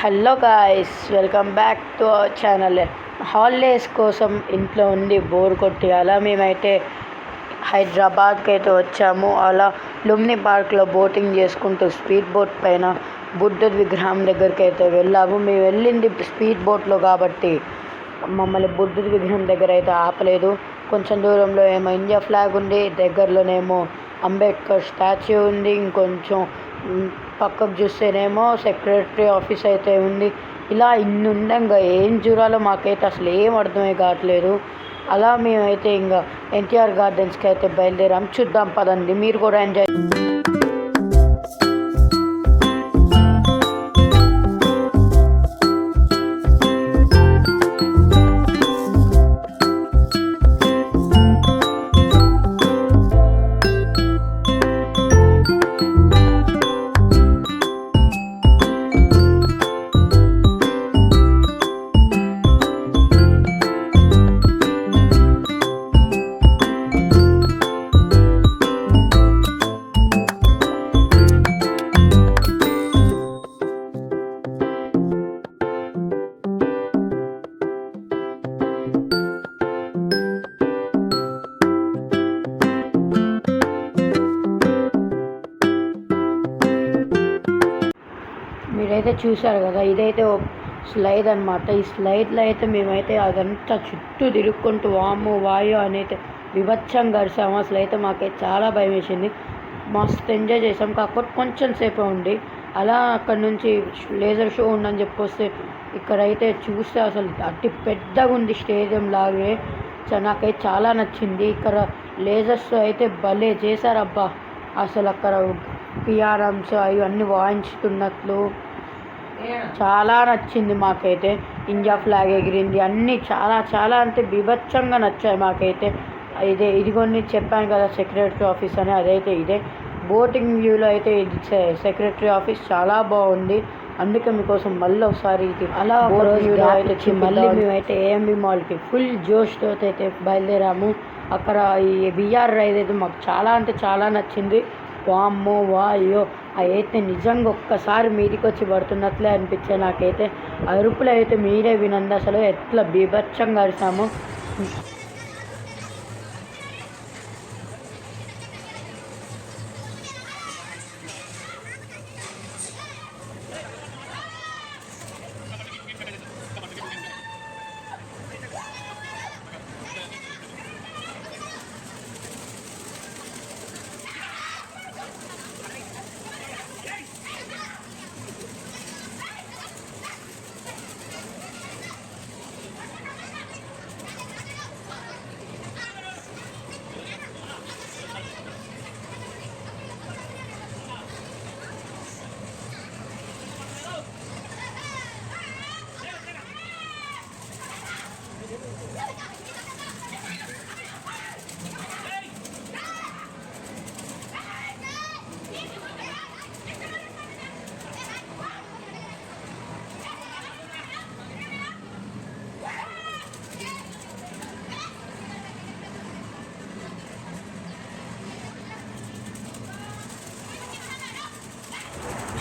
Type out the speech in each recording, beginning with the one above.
Hello guys, welcome back to our channel. Holidays కోసం ఇంట్లో ఉండి బోర్ కొట్టి అలా మేమైతే హైదరాబాద్కి అయితే వచ్చాము. అలా లుంబిని పార్క్లో బోటింగ్ చేసుకుంటూ స్పీడ్ బోట్ పైన బుద్ధుడి విగ్రహం దగ్గరికి అయితే వెళ్ళాము. మేము వెళ్ళింది స్పీడ్ బోట్లో కాబట్టి మమ్మల్ని బుద్ధుడి విగ్రహం దగ్గర అయితే ఆపలేదు. కొంచెం దూరంలో ఏమో ఇండియా ఫ్లాగ్ ఉంది, దగ్గరలోనేమో అంబేద్కర్ స్టాచ్యూ ఉంది, ఇంకొంచెం పక్కకు చూస్తేనేమో సెక్రటరీ ఆఫీస్ అయితే ఉంది. ఇలా ఇన్ని ఉండంగా ఏం చూడాలో మాకైతే అసలు ఏం అర్థమే కావట్లేదు. అలా మేమైతే ఇంకా ఎన్టీఆర్ గార్డెన్స్కి అయితే బయలుదేరాం. చూద్దాం పదండి, మీరు కూడా ఎంజాయ్. మీరైతే చూసారు కదా, ఇదైతే స్లైడ్ అనమాట. ఈ స్లైడ్లో అయితే మేమైతే అదంతా చుట్టూ తిరుక్కుంటూ వాము వాయు అనేది విభత్సంగా గడిచాము. అసలు అయితే మాకైతే చాలా భయం వేసింది. మస్తు ఎంజాయ్ చేసాం. కాకపోతే కొంచెం సేపే ఉండి అలా అక్కడ నుంచి లేజర్ షో ఉందని చెప్పొస్తే ఇక్కడైతే చూస్తే అసలు అట్టి పెద్దగా ఉంది, స్టేడియం లాగే. నాకైతే చాలా నచ్చింది. ఇక్కడ లేజర్స్ అయితే భలే చేశారబ్బా. అసలు అక్కడ పియానమ్స్ అవన్నీ వాయించుతున్నట్లు చాలా నచ్చింది మాకైతే. ఇండియా ఫ్లాగ్ ఎగిరింది, అన్నీ చాలా చాలా అంటే బీభత్సంగా నచ్చాయి మాకైతే. ఇదిగోని చెప్పాను కదా సెక్రటరీ ఆఫీస్ అని, అదైతే ఇదే. బోటింగ్ వ్యూలో అయితే ఇది సెక్రటరీ ఆఫీస్ చాలా బాగుంది. అందుకే మీకోసం మళ్ళీ ఒకసారి ఇది అలా వ్యూలో అయితే మళ్ళీ మేమైతే ఏఎంబి మాల్కి ఫుల్ జోష్తో అయితే బయలుదేరాము. అక్కడ ఈ బిఆర్ రైడ్ అయితే మాకు చాలా అంటే చాలా నచ్చింది. వామ్మో వాయో, అయితే నిజంగా ఒక్కసారి మీదికి వచ్చి పడుతున్నట్లే అనిపించాయి నాకైతే. అరుపులు అయితే మీరే వినండి అసలు ఎట్లా బీభత్సంగా అరిసాము.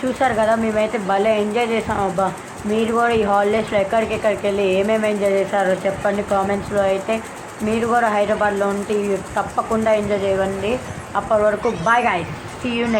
చూసారు కదా, మేమైతే భలే ఎంజాయ్ చేసాం అబ్బా. మీరు కూడా ఈ హాలిడేస్లో ఎక్కడికి వెళ్ళి ఏమేమి ఎంజాయ్ చేశారో చెప్పండి కామెంట్స్లో. అయితే మీరు కూడా హైదరాబాద్లో ఉంటే తప్పకుండా ఎంజాయ్ చేయండి. అప్పటి వరకు bye guys, see you next.